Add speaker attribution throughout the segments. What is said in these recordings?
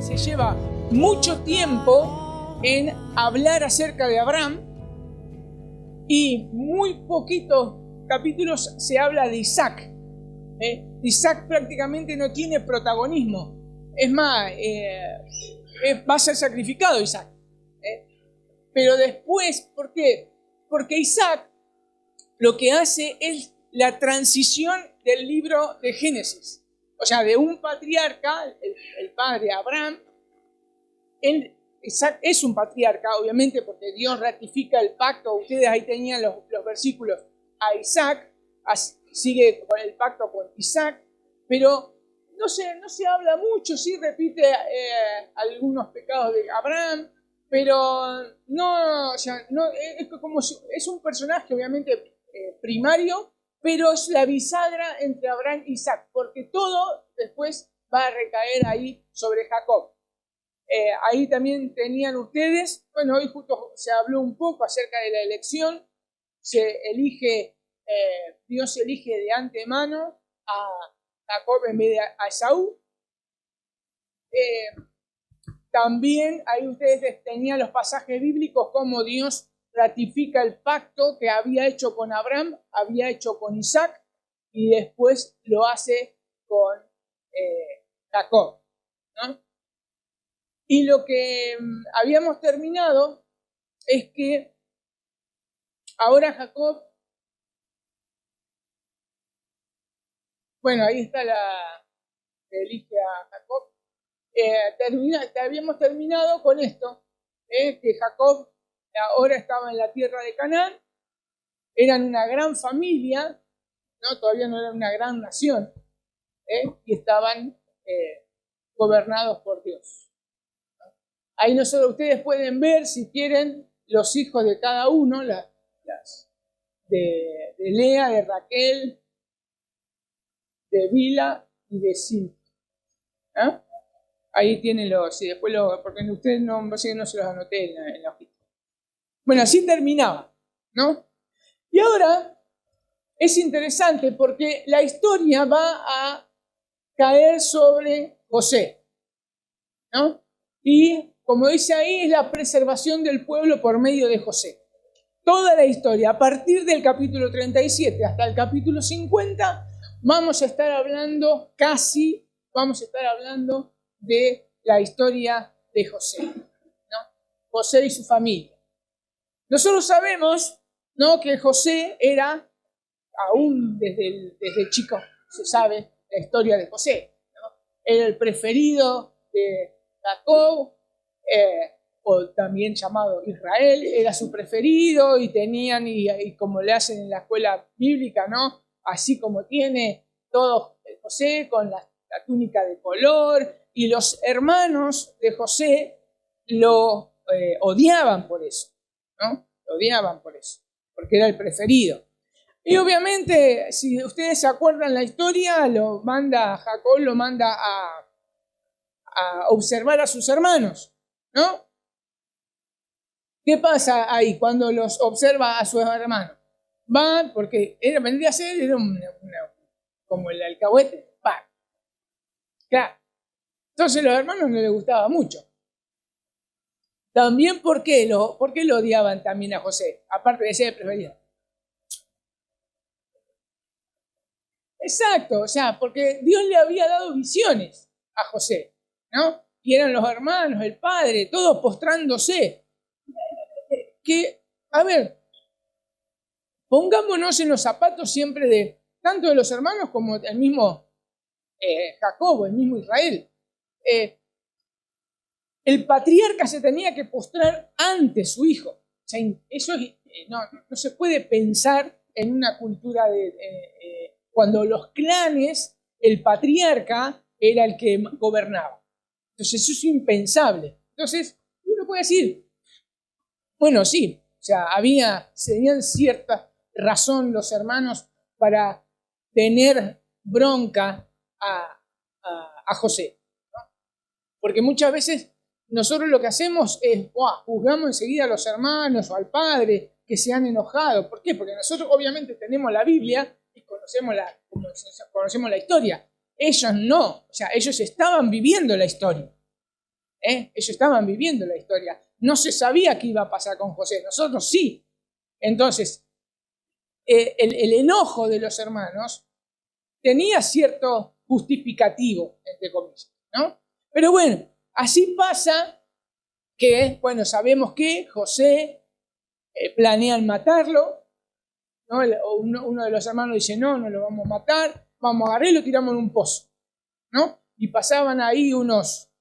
Speaker 1: se lleva mucho tiempo en hablar acerca de Abraham y muy poquitos capítulos se habla de Isaac. Isaac prácticamente no tiene protagonismo. Es más, va a ser sacrificado Isaac. Pero después, ¿por qué? Porque Isaac lo que hace es la transición del libro de Génesis. O sea, de un patriarca, el padre Abraham, Isaac es un patriarca, obviamente, porque Dios ratifica el pacto. Ustedes ahí tenían los versículos a Isaac, sigue con el pacto con Isaac, pero no se habla mucho, sí repite algunos pecados de Abraham, pero no, o sea, no es un personaje obviamente primario, pero es la bisagra entre Abraham y Isaac, porque todo después va a recaer ahí sobre Jacob. Ahí también tenían ustedes, bueno, hoy justo se habló un poco acerca de la elección, Dios elige de antemano a Jacob en vez de a Esaú. También ahí ustedes tenían los pasajes bíblicos como Dios ratifica el pacto que había hecho con Abraham, había hecho con Isaac y después lo hace con Jacob, ¿no? Y lo que habíamos terminado es que ahora Jacob, bueno, ahí está que elige a Jacob. Habíamos terminado con esto, que Jacob ahora estaba en la tierra de Canaán, eran una gran familia, ¿no? Todavía no eran una gran nación, y estaban gobernados por Dios. Ahí ustedes pueden ver, si quieren, los hijos de cada uno, de Lea, de Raquel, de Bila y de Silvia. Ahí tienen y después porque ustedes no se los anoté en la hojita. Bueno, así terminaba, ¿no? Y ahora es interesante porque la historia va a caer sobre José, ¿no? Y como dice ahí, es la preservación del pueblo por medio de José. Toda la historia, a partir del capítulo 37 hasta el capítulo 50, vamos a estar hablando de la historia de José, ¿no? José y su familia. Nosotros sabemos, ¿no?, que José era, aún desde chico se sabe la historia de José, ¿no? Era el preferido de Jacob, o también llamado Israel, era su preferido y tenían, y como le hacen en la escuela bíblica, ¿no?, así como tiene todo José con la túnica de color, y los hermanos de José lo odiaban por eso, ¿no? Lo odiaban por eso, porque era el preferido. Y obviamente, si ustedes se acuerdan la historia, Jacob lo manda a observar a sus hermanos, ¿no? ¿Qué pasa ahí cuando los observa a sus hermanos? Van, porque vendría a ser como el alcahuete, van. Claro. Entonces a los hermanos no les gustaba mucho. También, ¿por qué lo odiaban también a José? Aparte de ser preferido. Exacto, o sea, porque Dios le había dado visiones a José, ¿no? Y eran los hermanos, el padre, todos postrándose. A ver, pongámonos en los zapatos siempre tanto de los hermanos como del mismo Jacob, el mismo Israel. El patriarca se tenía que postrar ante su hijo. O sea, eso no se puede pensar en una cultura cuando los clanes, el patriarca era el que gobernaba. Entonces eso es impensable. Entonces uno puede decir, bueno, sí, o sea, tenían cierta razón los hermanos para tener bronca a José, ¿no? Porque muchas veces nosotros lo que hacemos es, juzgamos enseguida a los hermanos o al padre que se han enojado. ¿Por qué? Porque nosotros obviamente tenemos la Biblia y conocemos la historia. Ellos no, o sea, ellos estaban viviendo la historia. Ellos estaban viviendo la historia. No se sabía qué iba a pasar con José, nosotros sí. Entonces, el enojo de los hermanos tenía cierto justificativo, entre comillas, ¿no? Pero bueno, así pasa que, bueno, sabemos que José planean matarlo, ¿no? Uno de los hermanos dice, no lo vamos a matar, vamos a agarrarlo y lo tiramos en un pozo, ¿no? Y pasaban ahí unos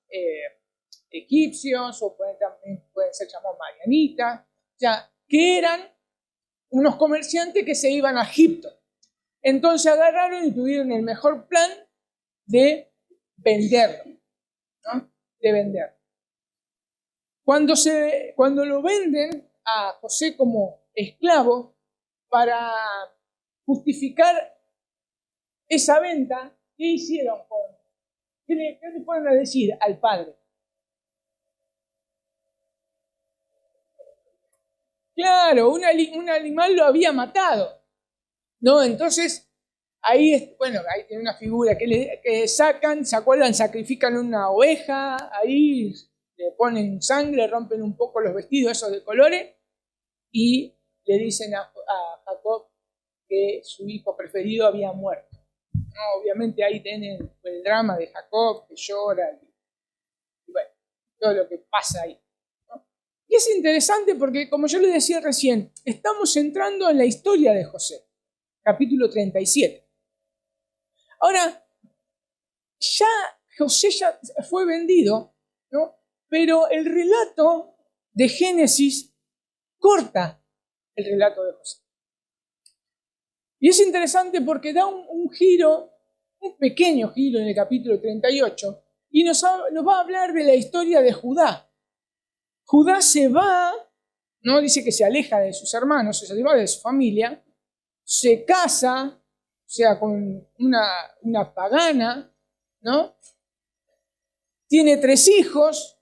Speaker 1: egipcios, o también pueden ser llamados madianitas, o sea, que eran unos comerciantes que se iban a Egipto. Entonces agarraron y tuvieron el mejor plan de venderlo, ¿no? De venderlo. Cuando lo venden a José como esclavo, para justificar esa venta, ¿qué hicieron? ¿Qué le fueron a decir al padre? Claro, un animal lo había matado, ¿no? Entonces, ahí, bueno, ahí tiene una figura que sacan, ¿se acuerdan? Sacrifican una oveja, ahí le ponen sangre, rompen un poco los vestidos esos de colores y le dicen a Jacob que su hijo preferido había muerto. ¿No? Obviamente ahí tienen el drama de Jacob que llora y bueno, todo lo que pasa ahí. ¿No? Y es interesante porque, como yo les decía recién, estamos entrando en la historia de José, capítulo 37. Ahora, José ya fue vendido, ¿no? Pero el relato de Génesis corta el relato de José. Y es interesante porque da un giro, un pequeño giro en el capítulo 38, y nos va a hablar de la historia de Judá. Judá se va, no dice que se aleja de sus hermanos, se aleja de su familia, se casa, o sea, con una pagana, ¿no? Tiene 3 hijos,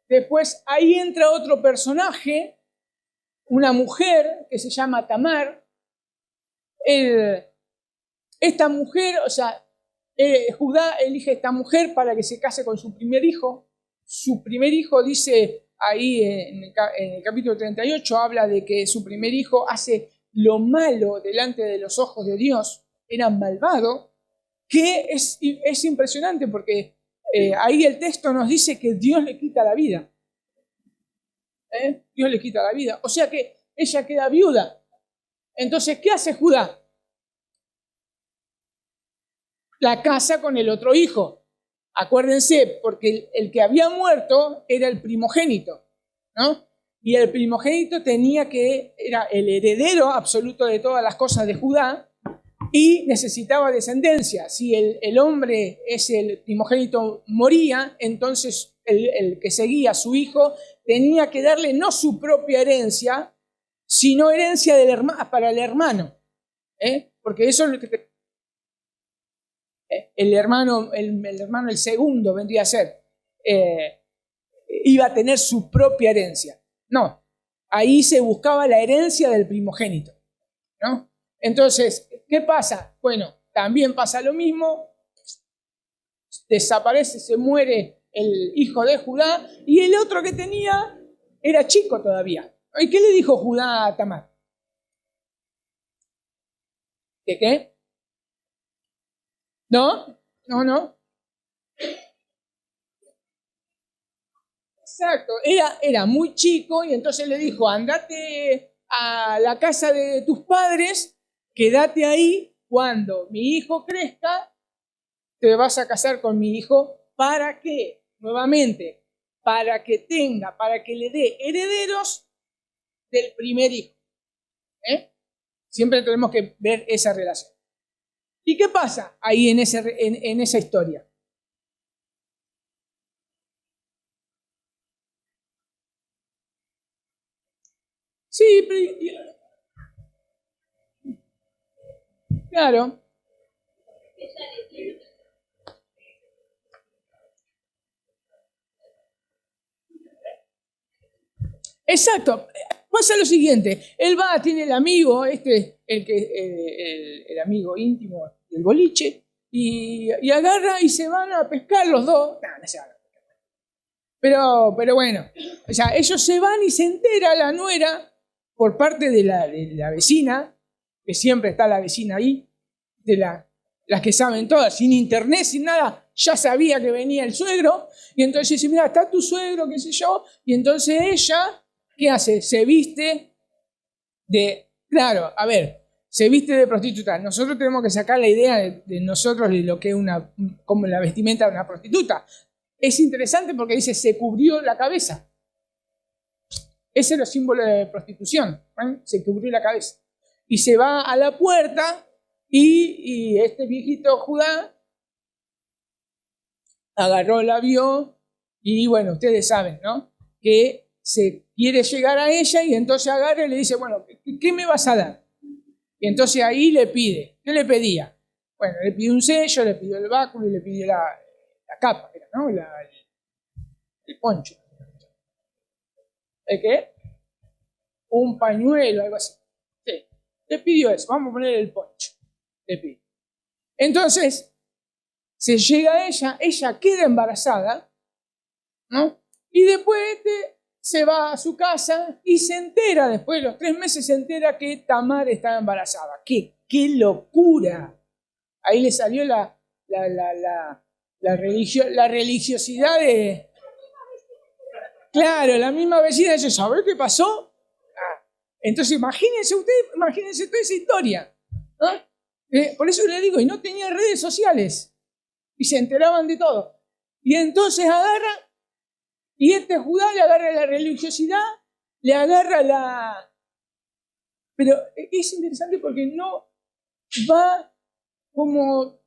Speaker 1: después ahí entra otro personaje, una mujer que se llama Tamar. Esta mujer, o sea, Judá elige esta mujer para que se case con su primer hijo. Su primer hijo, dice ahí en el capítulo 38, habla de que su primer hijo hace lo malo delante de los ojos de Dios, era malvado, que es impresionante porque ahí el texto nos dice que Dios le quita la vida. Dios le quita la vida. O sea que ella queda viuda. Entonces, ¿qué hace Judá? La casa con el otro hijo. Acuérdense, porque el que había muerto era el primogénito, ¿no? Y el primogénito era el heredero absoluto de todas las cosas de Judá y necesitaba descendencia. Si el hombre el primogénito moría, entonces el que seguía, su hijo, tenía que darle no su propia herencia, sino herencia para el hermano. Porque eso es lo que el hermano, el segundo vendría a ser, iba a tener su propia herencia. No, ahí se buscaba la herencia del primogénito, ¿no? Entonces, ¿qué pasa? Bueno, también pasa lo mismo, desaparece, se muere el hijo de Judá, y el otro que tenía era chico todavía. ¿Y qué le dijo Judá a Tamar? ¿De qué? No. Exacto, era muy chico y entonces le dijo, andate a la casa de tus padres, quédate ahí, cuando mi hijo crezca, te vas a casar con mi hijo, ¿para qué? Nuevamente, para que le dé herederos del primer hijo. Siempre tenemos que ver esa relación. ¿Y qué pasa ahí en esa historia? Sí, claro. Exacto. Pasa lo siguiente, él tiene el amigo, el amigo íntimo del boliche, y agarra y se van a pescar los dos. No se van a pescar. Pero bueno, o sea, ellos se van y se entera la nuera por parte de la vecina, que siempre está la vecina ahí, las que saben todas, sin internet, sin nada, ya sabía que venía el suegro, y entonces dice, mira, está tu suegro, qué sé yo, y entonces ella, ¿qué hace? Se viste claro, a ver, se viste de prostituta. Nosotros tenemos que sacar la idea de nosotros de lo que es como la vestimenta de una prostituta. Es interesante porque dice, se cubrió la cabeza. Ese es el símbolo de prostitución, ¿eh? Se cubrió la cabeza. Y se va a la puerta y este viejito Judá agarró, la vio y bueno, ustedes saben, ¿no? Que se quiere llegar a ella y entonces agarra y le dice, bueno, ¿qué me vas a dar? Y entonces ahí le pide, ¿qué le pedía? Bueno, le pidió un sello, le pidió el báculo y le pidió la capa, ¿no? El poncho. ¿El qué? Un pañuelo, algo así. Sí, le pidió eso, vamos a poner el poncho. Le pidió. Entonces, se llega a ella queda embarazada, ¿no? Y después se va a su casa y se entera, después de los 3 meses, se entera que Tamar estaba embarazada. ¡Qué locura! Ahí le salió la religiosidad de... Claro, la misma vecina dice, ¿sabés qué pasó? Entonces imagínense toda esa historia, ¿no? Por eso le digo, y no tenía redes sociales, y se enteraban de todo. Y entonces agarra, y Judá le agarra la religiosidad, le agarra Pero es interesante porque no va como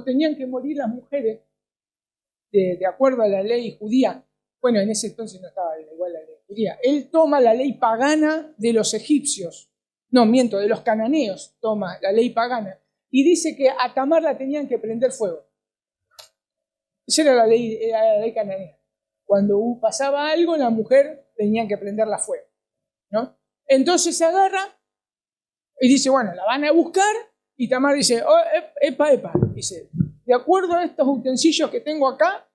Speaker 1: tenían que morir las mujeres, de acuerdo a la ley judía. Bueno, en ese entonces no estaba igual la ley judía. Él toma la ley pagana de los egipcios. No, miento, de los cananeos toma la ley pagana. Y dice que a Tamar la tenían que prender fuego. Esa era la ley cananea. Cuando pasaba algo, la mujer tenía que prenderla fuego, ¿no? Entonces se agarra y dice, bueno, la van a buscar. Y Tamar dice, oh, epa. Dice, de acuerdo a estos utensilios que tengo acá,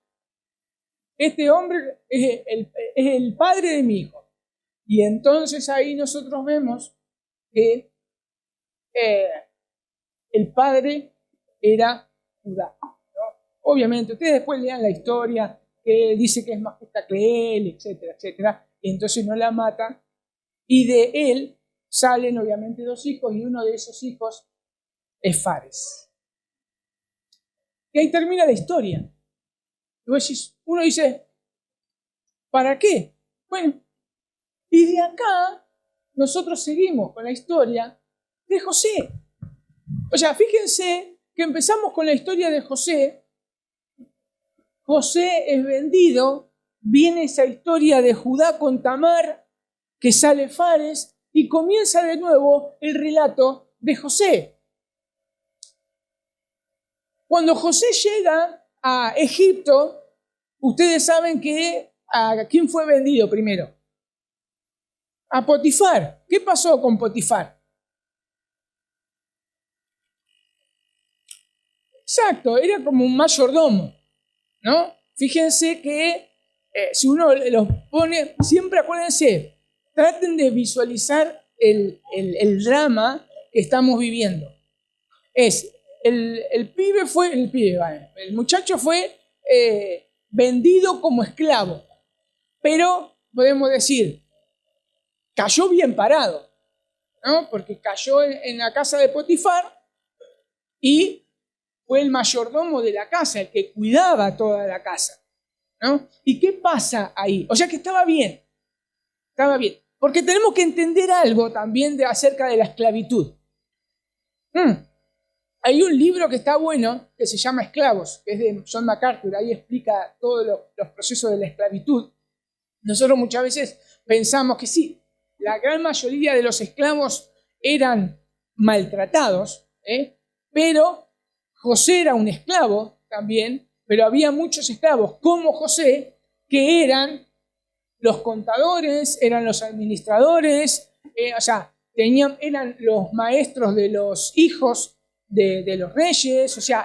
Speaker 1: este hombre es el padre de mi hijo. Y entonces ahí nosotros vemos que el padre era Judá, ¿no? Obviamente, ustedes después lean la historia, que dice que es más justa que él, etcétera, etcétera. Y entonces no la mata. Y de él salen obviamente 2 hijos, y uno de esos hijos es Fares. Y ahí termina la historia. Uno dice, ¿para qué? Bueno, y de acá nosotros seguimos con la historia de José. O sea, fíjense que empezamos con la historia de José. José es vendido, viene esa historia de Judá con Tamar, que sale Fares, y comienza de nuevo el relato de José. Cuando José llega a Egipto, ustedes saben que ¿a quién fue vendido primero? A Potifar. ¿Qué pasó con Potifar? Exacto, era como un mayordomo, ¿no? Fíjense que si uno los pone, siempre acuérdense, traten de visualizar el drama que estamos viviendo. El muchacho fue vendido como esclavo, pero podemos decir, cayó bien parado, ¿no? Porque cayó en la casa de Potifar y fue el mayordomo de la casa, el que cuidaba toda la casa, ¿no? ¿Y qué pasa ahí? O sea que estaba bien, porque tenemos que entender algo también acerca de la esclavitud. Hay un libro que está bueno, que se llama Esclavos, que es de John MacArthur, ahí explica todos los procesos de la esclavitud. Nosotros muchas veces pensamos que sí, la gran mayoría de los esclavos eran maltratados, pero José era un esclavo también, pero había muchos esclavos como José que eran los contadores, eran los administradores, eran los maestros de los hijos de los reyes, o sea,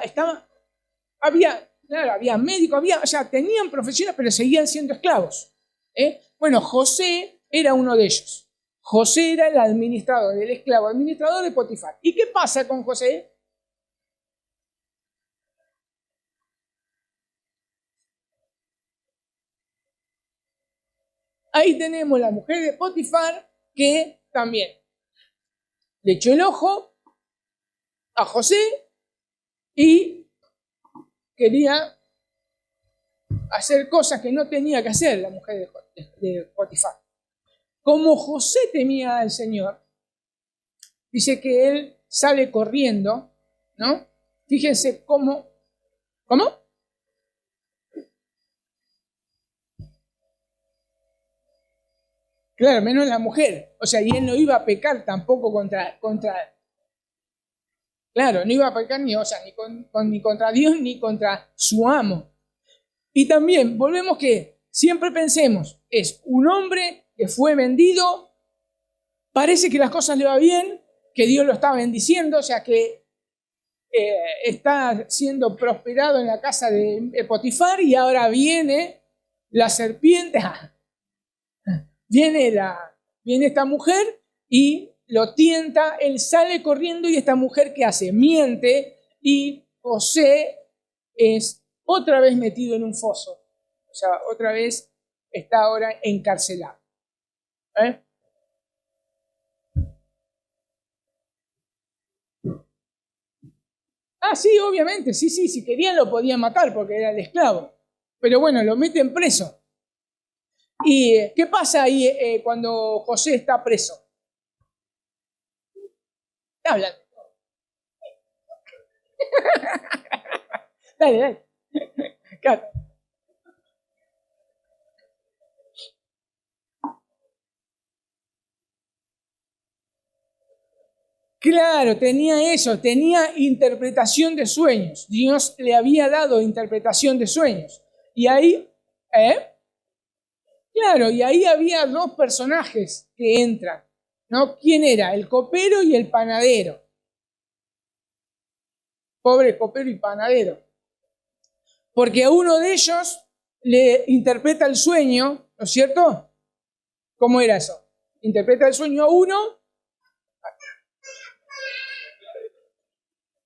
Speaker 1: había Claro, había médicos, o sea, tenían profesiones, pero seguían siendo esclavos. Bueno, José era uno de ellos. José era el administrador, el esclavo, administrador de Potifar. ¿Y qué pasa con José? Ahí tenemos la mujer de Potifar que también le echó el ojo a José y quería hacer cosas que no tenía que hacer la mujer de Potifar. Como José temía al Señor, dice que él sale corriendo, ¿no? Fíjense cómo. ¿Cómo? Claro, menos la mujer. O sea, y él no iba a pecar tampoco contra. Claro, no iba a pecar ni contra Dios ni contra su amo. Y también, volvemos que siempre pensemos, es un hombre que fue vendido, parece que las cosas le va bien, que Dios lo está bendiciendo, o sea que está siendo prosperado en la casa de Potifar y ahora viene la serpiente, viene esta mujer y lo tienta, él sale corriendo y esta mujer ¿qué hace? Miente y José es otra vez metido en un foso, o sea, otra vez está ahora encarcelado. Ah, sí, obviamente, sí, si querían lo podían matar porque era el esclavo. Pero bueno, lo meten preso. ¿Y qué pasa ahí cuando José está preso? Hablan. Dale. Claro. Claro, tenía eso, tenía interpretación de sueños. Dios le había dado interpretación de sueños. Y ahí, claro, y ahí había dos personajes que entran, ¿no? ¿Quién era? El copero y el panadero. Pobre copero y panadero. Porque a uno de ellos le interpreta el sueño, ¿no es cierto? ¿Cómo era eso? Interpreta el sueño a uno.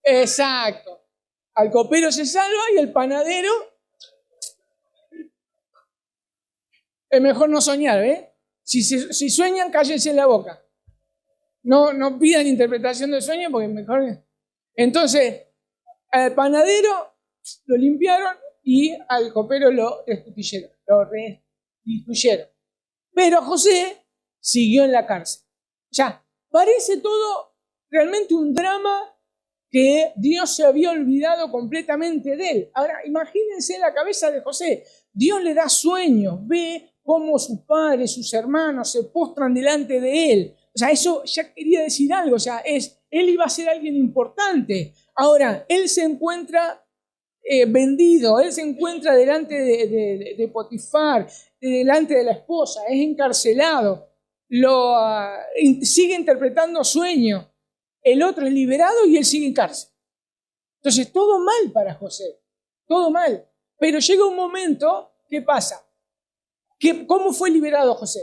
Speaker 1: Exacto. Al copero se salva y el panadero es mejor no soñar, ¿eh? Si sueñan, cállense en la boca. No pidan interpretación del sueño porque mejor. Entonces, al panadero lo limpiaron y al copero lo restituyeron. Pero José siguió en la cárcel. Ya, parece todo realmente un drama que Dios se había olvidado completamente de él. Ahora, imagínense la cabeza de José. Dios le da sueños, ve cómo sus padres, sus hermanos se postran delante de él. O sea, eso ya quería decir algo. O sea, él iba a ser alguien importante. Ahora, él se encuentra vendido, él se encuentra delante de Potifar, delante de la esposa, es encarcelado, sigue interpretando sueños. El otro es liberado y él sigue en cárcel. Entonces, todo mal para José, todo mal. Pero llega un momento, ¿qué pasa? ¿Cómo fue liberado José?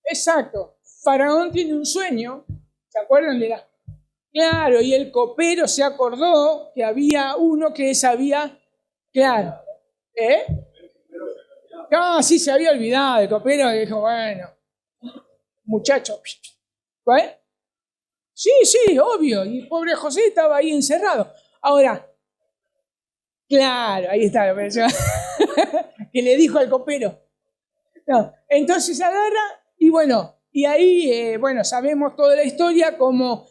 Speaker 1: Exacto. Faraón tiene un sueño, ¿se acuerdan de la? Claro, y el copero se acordó que había uno que sabía, claro, No, sí, se había olvidado el copero y dijo, bueno, muchacho, ¿eh? Sí, obvio, y pobre José estaba ahí encerrado. Ahora, claro, ahí está, que le dijo al copero. No, entonces agarra y bueno, y ahí, sabemos toda la historia, como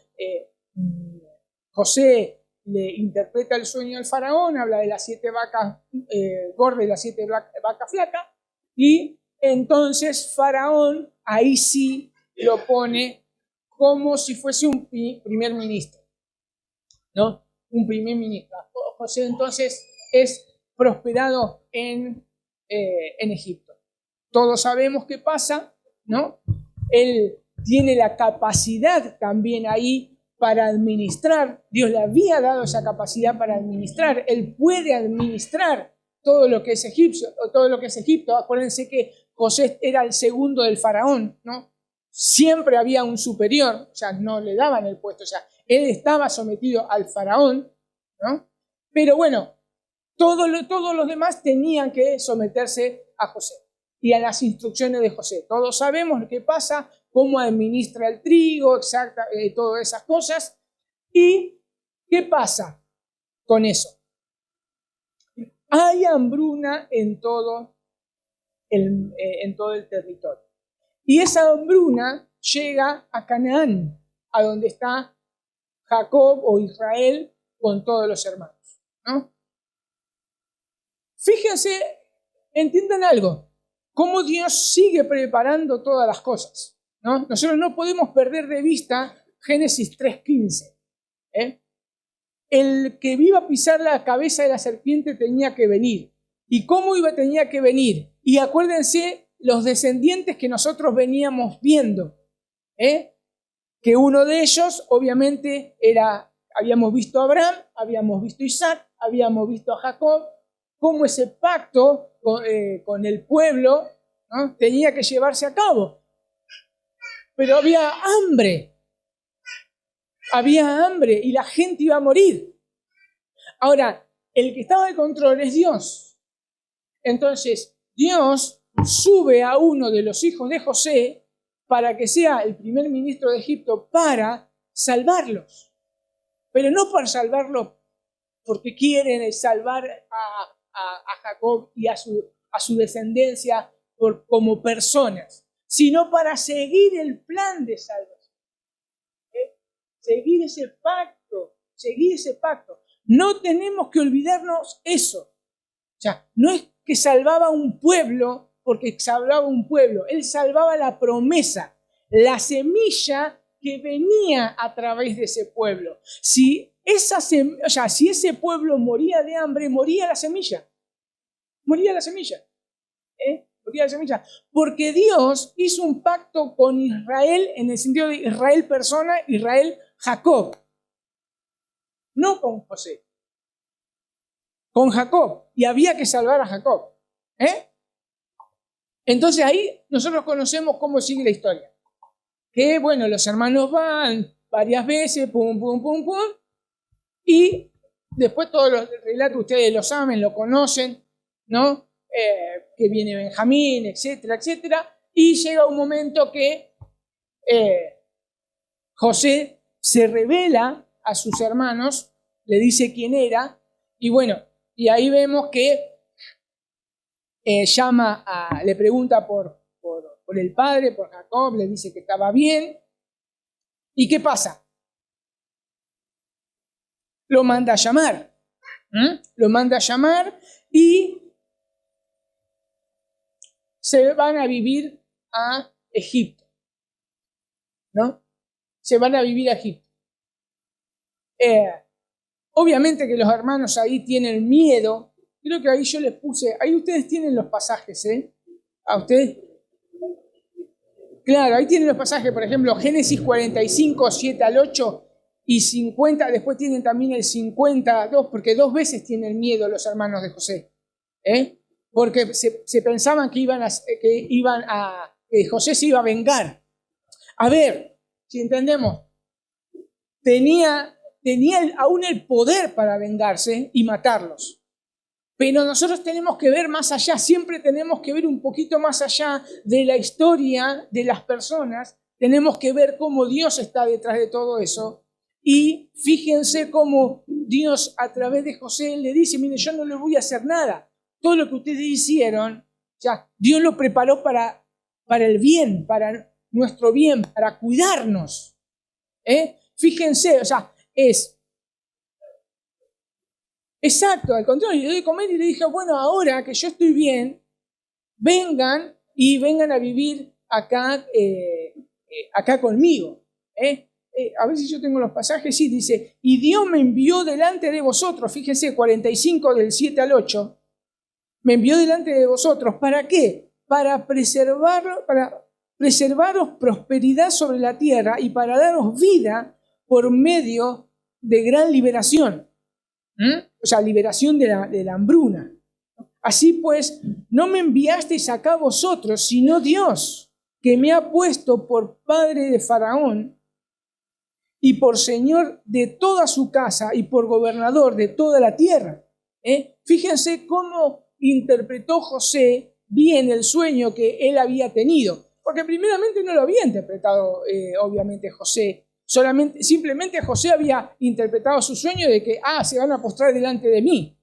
Speaker 1: José le interpreta el sueño al faraón, habla de las 7 vacas gordas y las 7 vacas flacas, y entonces faraón ahí sí lo pone como si fuese un primer ministro, ¿no? Un primer ministro. José entonces es prosperado en Egipto. Todos sabemos qué pasa, ¿no? Él tiene la capacidad también ahí para administrar, Dios le había dado esa capacidad para administrar, él puede administrar todo lo que es egipcio, o todo lo que es Egipto. Acuérdense que José era el segundo del faraón, ¿no? Siempre había un superior, o sea, no le daban el puesto, o sea, él estaba sometido al faraón, ¿no? Pero bueno, todos los demás tenían que someterse a José y a las instrucciones de José. Todos sabemos lo que pasa, cómo administra el trigo, todas esas cosas. ¿Y qué pasa con eso? Hay hambruna en todo el territorio. Y esa hambruna llega a Canaán, a donde está Jacob o Israel con todos los hermanos, ¿no? Fíjense, entiendan algo, cómo Dios sigue preparando todas las cosas, ¿no? Nosotros no podemos perder de vista Génesis 3:15. El que iba a pisar la cabeza de la serpiente tenía que venir. ¿Y cómo tenía que venir? Y acuérdense los descendientes que nosotros veníamos viendo, que uno de ellos obviamente habíamos visto a Abraham, habíamos visto a Isaac, habíamos visto a Jacob, cómo ese pacto con el pueblo, ¿no?, tenía que llevarse a cabo. Pero había hambre y la gente iba a morir. Ahora, el que estaba de control es Dios. Entonces, Dios sube a uno de los hijos de José para que sea el primer ministro de Egipto para salvarlos. Pero no para salvarlos porque quieren salvar a Jacob y a su descendencia como personas, sino para seguir el plan de salvación. Seguir ese pacto. No tenemos que olvidarnos eso. O sea, no es que salvaba un pueblo porque salvaba un pueblo, él salvaba la promesa, la semilla que venía a través de ese pueblo. Si ese pueblo moría de hambre, moría la semilla. Moría la semilla. Porque Dios hizo un pacto con Israel en el sentido de Israel persona, Israel Jacob. No con José. Con Jacob. Y había que salvar a Jacob. Entonces ahí nosotros conocemos cómo sigue la historia. Que bueno, los hermanos van varias veces, pum, pum, pum, pum. Y después todos los relatos ustedes lo saben, lo conocen, ¿no? Que viene Benjamín, etcétera, etcétera. Y llega un momento que José se revela a sus hermanos, le dice quién era, y bueno, y ahí vemos que le pregunta por el padre, por Jacob, le dice que estaba bien. ¿Y qué pasa? Lo manda a llamar. Lo manda a llamar y se van a vivir a Egipto, ¿no? Se van a vivir a Egipto. Obviamente que los hermanos ahí tienen miedo. Creo que ahí yo les puse, ahí ustedes tienen los pasajes, a ustedes. Claro, ahí tienen los pasajes, por ejemplo, Génesis 45, 7 al 8 y 50, después tienen también el 52, porque 2 veces tienen miedo los hermanos de José, porque se pensaban que José se iba a vengar. A ver, si entendemos, tenía aún el poder para vengarse y matarlos. Pero nosotros tenemos que ver más allá, siempre tenemos que ver un poquito más allá de la historia de las personas, tenemos que ver cómo Dios está detrás de todo eso. Y fíjense cómo Dios a través de José le dice, mire, yo no le voy a hacer nada. Todo lo que ustedes hicieron, ya, Dios lo preparó para el bien, para nuestro bien, para cuidarnos. Fíjense, o sea, exacto, al contrario, yo le di comer y le dije, bueno, ahora que yo estoy bien, vengan a vivir acá conmigo. A ver si yo tengo los pasajes, sí, dice, y Dios me envió delante de vosotros, fíjense, 45 del 7 al 8, me envió delante de vosotros, ¿para qué? Para preservaros prosperidad sobre la tierra y para daros vida por medio de gran liberación. O sea, liberación de la hambruna. Así pues, no me enviasteis acá vosotros, sino Dios, que me ha puesto por padre de Faraón y por señor de toda su casa y por gobernador de toda la tierra. Fíjense cómo interpretó José bien el sueño que él había tenido, porque primeramente no lo había interpretado obviamente José, simplemente José había interpretado su sueño de que, se van a postrar delante de mí.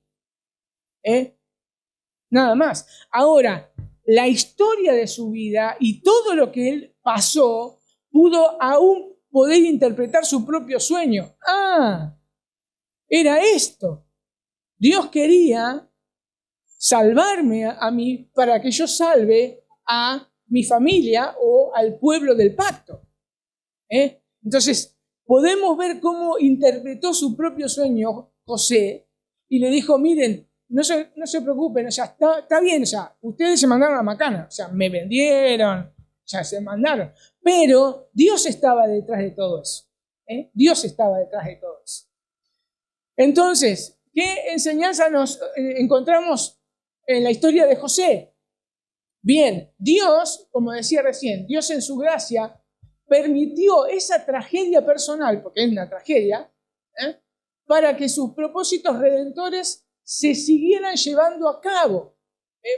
Speaker 1: Nada más. Ahora, la historia de su vida y todo lo que él pasó, pudo aún poder interpretar su propio sueño. Era esto. Dios quería salvarme a mí para que yo salve a mi familia o al pueblo del pacto. Entonces, podemos ver cómo interpretó su propio sueño José y le dijo, miren, no se preocupen, o sea, está bien, o sea, ustedes se mandaron a la macana, o sea, me vendieron, o sea, se mandaron, pero Dios estaba detrás de todo eso. Dios estaba detrás de todo eso. Entonces, ¿qué enseñanza nos encontramos en la historia de José? Bien, Dios, como decía recién, Dios en su gracia permitió esa tragedia personal, porque es una tragedia, para que sus propósitos redentores se siguieran llevando a cabo.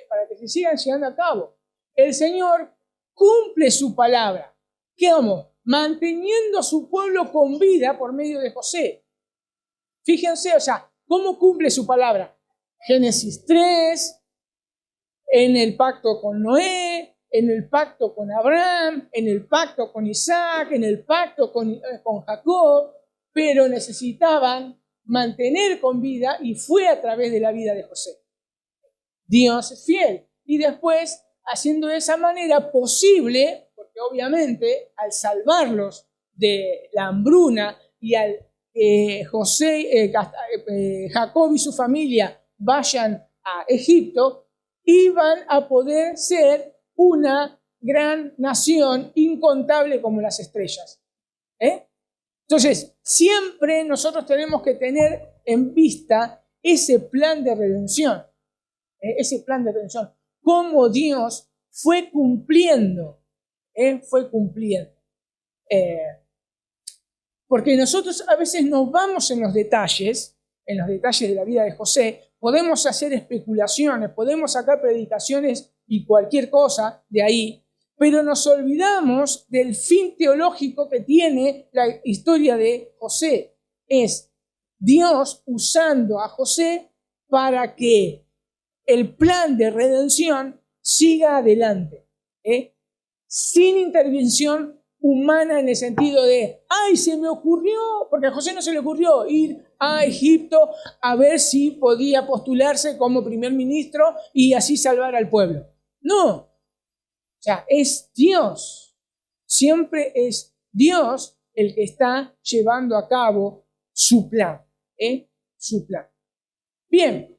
Speaker 1: Para que se sigan llevando a cabo. El Señor cumple su palabra. ¿Cómo? Manteniendo a su pueblo con vida por medio de José. Fíjense, o sea, ¿cómo cumple su palabra? Génesis 3, en el pacto con Noé, en el pacto con Abraham, en el pacto con Isaac, en el pacto con Jacob, pero necesitaban mantener con vida y fue a través de la vida de José. Dios es fiel y después, haciendo de esa manera posible, porque obviamente al salvarlos de la hambruna y al Jacob y su familia vayan a Egipto, iban a poder ser una gran nación incontable como las estrellas. Entonces, siempre nosotros tenemos que tener en vista ese plan de redención. Ese plan de redención. Cómo Dios fue cumpliendo. Porque nosotros a veces nos vamos en los detalles de la vida de José, podemos hacer especulaciones, podemos sacar predicaciones y cualquier cosa de ahí, pero nos olvidamos del fin teológico que tiene la historia de José. Es Dios usando a José para que el plan de redención siga adelante, sin intervención humana en el sentido de, se me ocurrió, porque a José no se le ocurrió ir a Egipto a ver si podía postularse como primer ministro y así salvar al pueblo. No. O sea, es Dios, siempre es Dios el que está llevando a cabo su plan, su plan. Bien,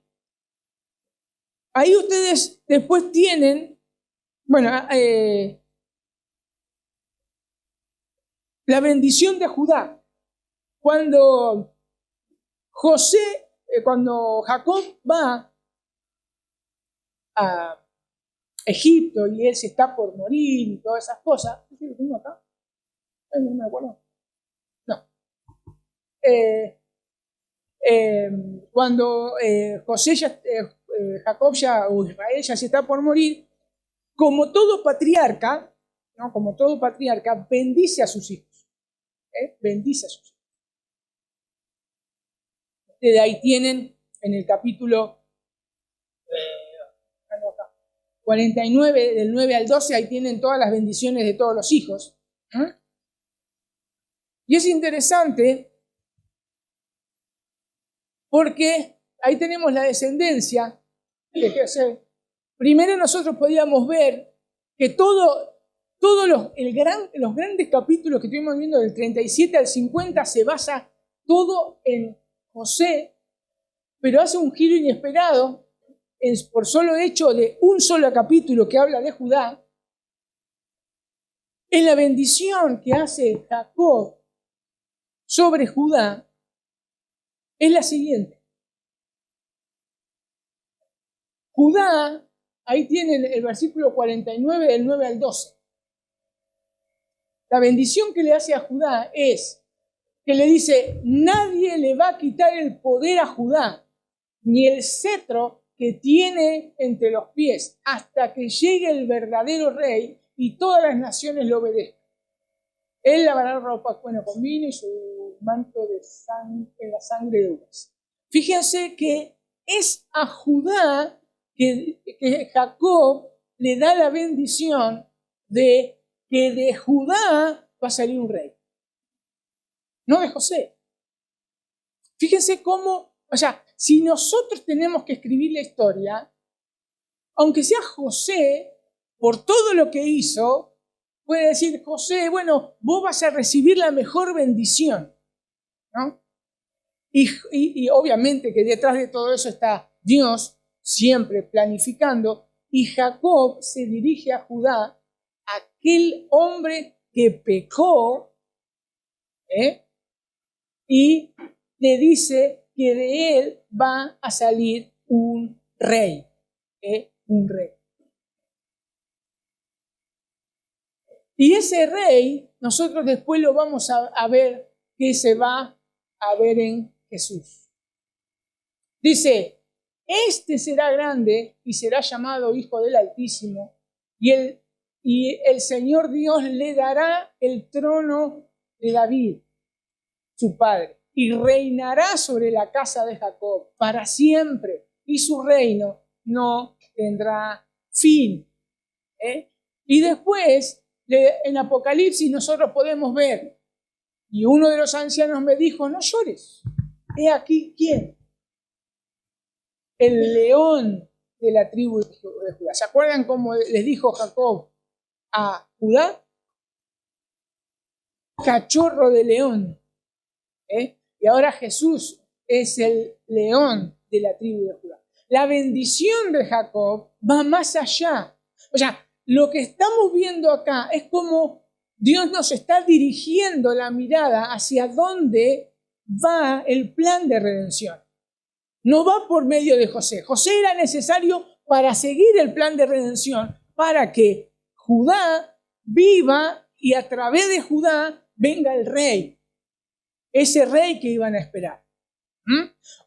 Speaker 1: ahí ustedes después tienen, la bendición de Judá. Cuando Jacob va a Egipto y él se está por morir y todas esas cosas. ¿Qué lo tengo acá? No me acuerdo. No. Cuando Jacob o Israel ya se está por morir, como todo patriarca, ¿no? Como todo patriarca, bendice a sus hijos. Bendice a sus hijos. De ahí tienen en el capítulo 49, del 9 al 12, ahí tienen todas las bendiciones de todos los hijos. Y es interesante porque ahí tenemos la descendencia. Primero nosotros podíamos ver que todos los grandes capítulos que estuvimos viendo del 37 al 50 se basa todo en José, pero hace un giro inesperado por solo hecho de un solo capítulo que habla de Judá, en la bendición que hace Jacob sobre Judá es la siguiente. Judá, ahí tienen el versículo 49 del 9 al 12. La bendición que le hace a Judá es que le dice, nadie le va a quitar el poder a Judá, ni el cetro que tiene entre los pies, hasta que llegue el verdadero rey y todas las naciones lo obedezcan. Él lavará ropa con vino y su manto de sangre, en la sangre de uvas. Fíjense que es a Judá que Jacob le da la bendición de que de Judá va a salir un rey, no de José. Fíjense cómo, o sea, si nosotros tenemos que escribir la historia, aunque sea José, por todo lo que hizo, puede decir José, bueno, vos vas a recibir la mejor bendición, ¿no? Y obviamente que detrás de todo eso está Dios siempre planificando, y Jacob se dirige a Judá, aquel hombre que pecó, y le dice que de él va a salir un rey, un rey. Y ese rey, nosotros después lo vamos a ver que se va a ver en Jesús. Dice, este será grande y será llamado Hijo del Altísimo, y el Señor Dios le dará el trono de David, su padre, y reinará sobre la casa de Jacob para siempre, y su reino no tendrá fin. Y después, en Apocalipsis nosotros podemos ver, y uno de los ancianos me dijo, no llores, he aquí quién, el león de la tribu de Judá. ¿Se acuerdan cómo les dijo Jacob a Judá? Cachorro de león. Y ahora Jesús es el león de la tribu de Judá. La bendición de Jacob va más allá. O sea, lo que estamos viendo acá es como Dios nos está dirigiendo la mirada hacia dónde va el plan de redención. No va por medio de José. José era necesario para seguir el plan de redención, para que Judá viva y a través de Judá venga el rey. Ese rey que iban a esperar.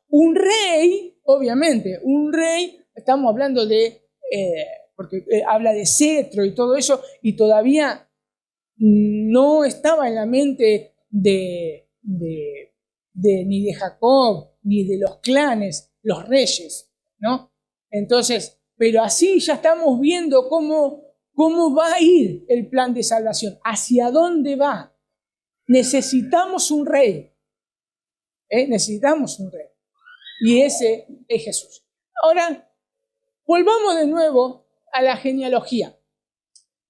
Speaker 1: Un rey, obviamente, un rey, estamos hablando de, porque habla de cetro y todo eso, y todavía no estaba en la mente ni de Jacob, ni de los clanes, los reyes, ¿no? Entonces, pero así ya estamos viendo cómo va a ir el plan de salvación, hacia dónde va. Necesitamos un rey, necesitamos un rey, y ese es Jesús. Ahora, volvamos de nuevo a la genealogía.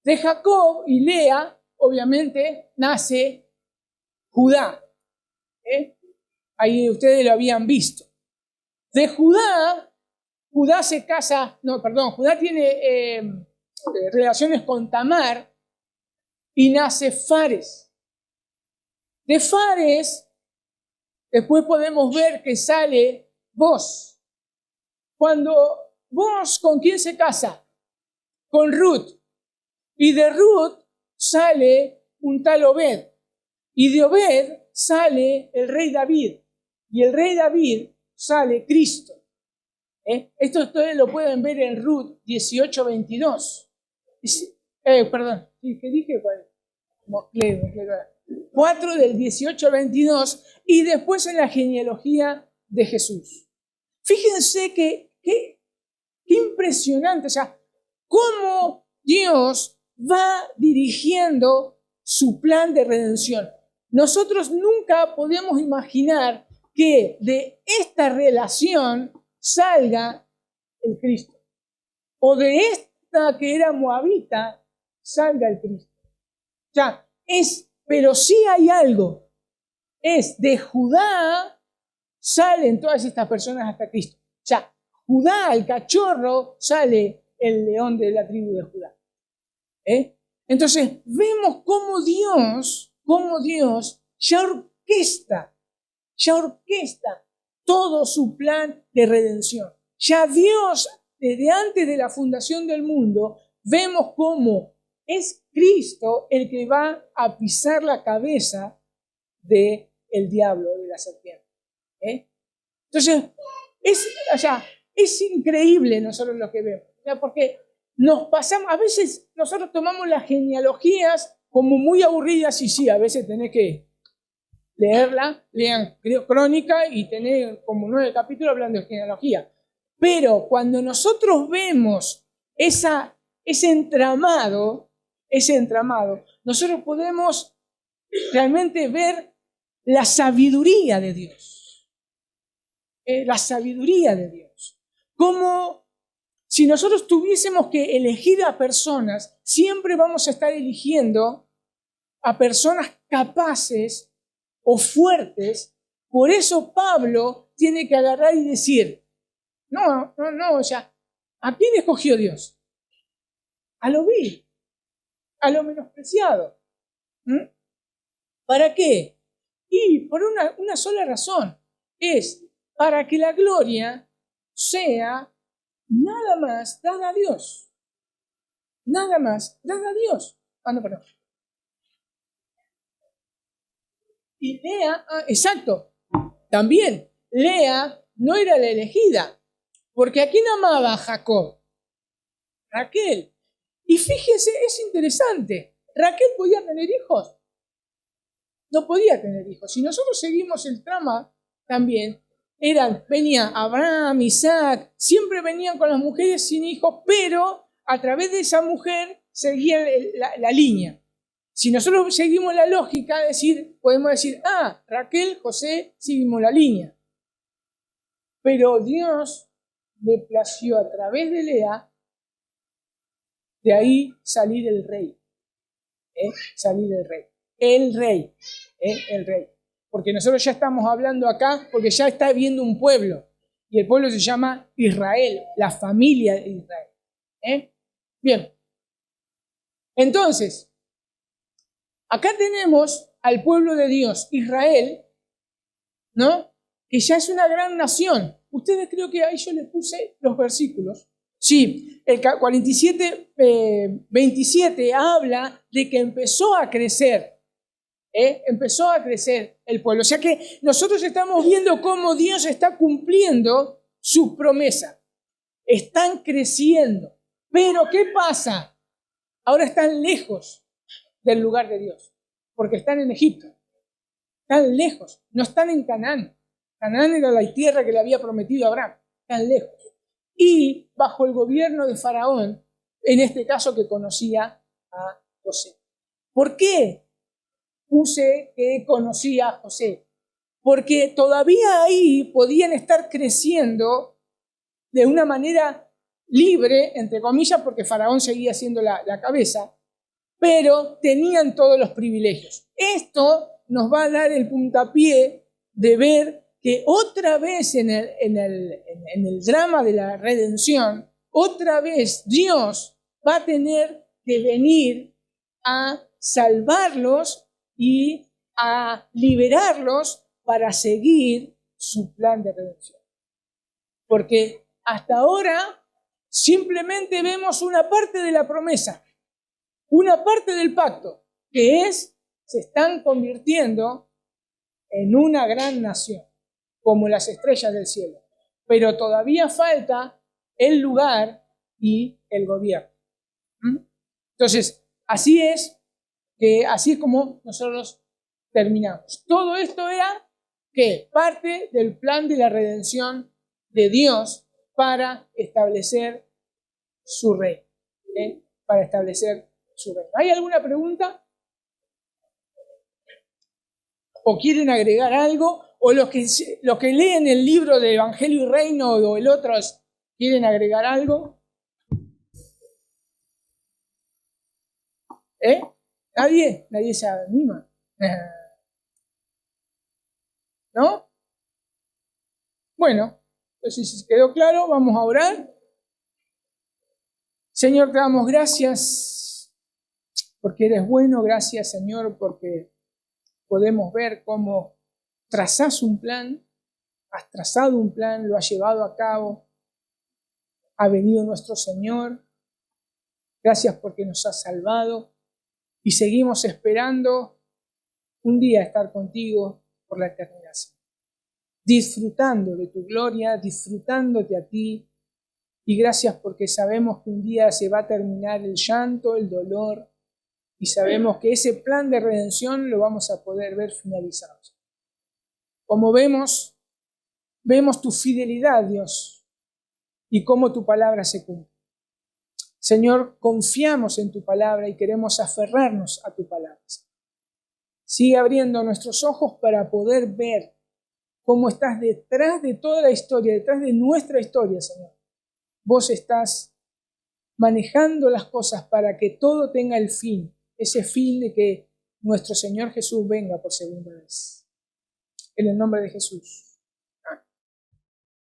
Speaker 1: De Jacob y Lea, obviamente, nace Judá. Ahí ustedes lo habían visto. De Judá se casa, Judá tiene relaciones con Tamar y nace Fares. De Fares, después podemos ver que sale Boz. Cuando Boz, ¿con quién se casa? Con Ruth. Y de Ruth sale un tal Obed. Y de Obed sale el rey David. Y el rey David sale Cristo. Esto ustedes lo pueden ver en Ruth 18:22. Perdón, ¿qué dije? 4 del 18:22 y después en la genealogía de Jesús. Fíjense qué impresionante, o sea, cómo Dios va dirigiendo su plan de redención. Nosotros nunca podemos imaginar que de esta relación salga el Cristo, o de esta que era moabita salga el Cristo. O sea, pero sí hay algo, es de Judá salen todas estas personas hasta Cristo. O sea, Judá, el cachorro, sale el león de la tribu de Judá. Entonces, vemos cómo Dios ya ya orquesta todo su plan de redención. Ya Dios, desde antes de la fundación del mundo, vemos cómo es Cristo el que va a pisar la cabeza del diablo, de la serpiente. Entonces, es increíble nosotros lo que vemos, porque nos pasamos, a veces nosotros tomamos las genealogías como muy aburridas, y sí, a veces tenés que lean Crónica y tenés como 9 capítulos hablando de genealogía. Pero cuando nosotros vemos ese entramado, nosotros podemos realmente ver la sabiduría de Dios. La sabiduría de Dios. Como si nosotros tuviésemos que elegir a personas, siempre vamos a estar eligiendo a personas capaces o fuertes. Por eso Pablo tiene que agarrar y decir, no, ¿a quién escogió Dios? A lo vil, a lo menospreciado. ¿Para qué? Y por una sola razón, es para que la gloria sea nada más dada a Dios. Nada más dada a Dios. Perdón. Y Lea, exacto, también Lea no era la elegida, porque ¿a quién amaba a Jacob? Raquel. Y fíjese, es interesante, ¿Raquel podía tener hijos? No podía tener hijos. Si nosotros seguimos el trama también, venía Abraham, Isaac, siempre venían con las mujeres sin hijos, pero a través de esa mujer seguía la línea. Si nosotros seguimos la lógica, podemos decir, Raquel, José, seguimos la línea. Pero Dios le plació a través de Lea, de ahí salir el rey. Salir el rey. El rey. Porque nosotros ya estamos hablando acá, porque ya está viendo un pueblo. Y el pueblo se llama Israel, la familia de Israel. Bien. Entonces, acá tenemos al pueblo de Dios, Israel, ¿no? Que ya es una gran nación. Ustedes creo que ahí yo les puse los versículos. Sí, el 47, 27 habla de que empezó a crecer el pueblo. O sea que nosotros estamos viendo cómo Dios está cumpliendo su promesa. Están creciendo. Pero ¿qué pasa? Ahora están lejos del lugar de Dios, porque están en Egipto. Están lejos, no están en Canaán. Canaán era la tierra que le había prometido a Abraham. Están lejos. Y bajo el gobierno de Faraón, en este caso que conocía a José. ¿Por qué puse que conocía a José? Porque todavía ahí podían estar creciendo de una manera libre, entre comillas, porque Faraón seguía siendo la cabeza, pero tenían todos los privilegios. Esto nos va a dar el puntapié de ver que otra vez en el drama de la redención, otra vez Dios va a tener que venir a salvarlos y a liberarlos para seguir su plan de redención. Porque hasta ahora simplemente vemos una parte de la promesa, una parte del pacto, que se están convirtiendo en una gran nación, como las estrellas del cielo. Pero todavía falta el lugar y el gobierno. Entonces, así es como nosotros terminamos. Todo esto era que parte del plan de la redención de Dios para establecer su reino. Para establecer su reino. ¿Hay alguna pregunta? ¿O quieren agregar algo? ¿O los que leen el libro de Evangelio y Reino o el otro quieren agregar algo? Nadie se anima. ¿No? Bueno, entonces si quedó claro, vamos a orar. Señor, te damos gracias porque eres bueno. Gracias, Señor, porque podemos ver cómo trazás un plan, has trazado un plan, lo has llevado a cabo, ha venido nuestro Señor, gracias porque nos has salvado y seguimos esperando un día estar contigo por la eternidad, disfrutando de tu gloria, disfrutándote a ti, y gracias porque sabemos que un día se va a terminar el llanto, el dolor, y sabemos que ese plan de redención lo vamos a poder ver finalizado. Como vemos tu fidelidad, Dios, y cómo tu palabra se cumple. Señor, confiamos en tu palabra y queremos aferrarnos a tu palabra. Sigue abriendo nuestros ojos para poder ver cómo estás detrás de toda la historia, detrás de nuestra historia, Señor. Vos estás manejando las cosas para que todo tenga el fin, ese fin de que nuestro Señor Jesús venga por segunda vez. En el nombre de Jesús.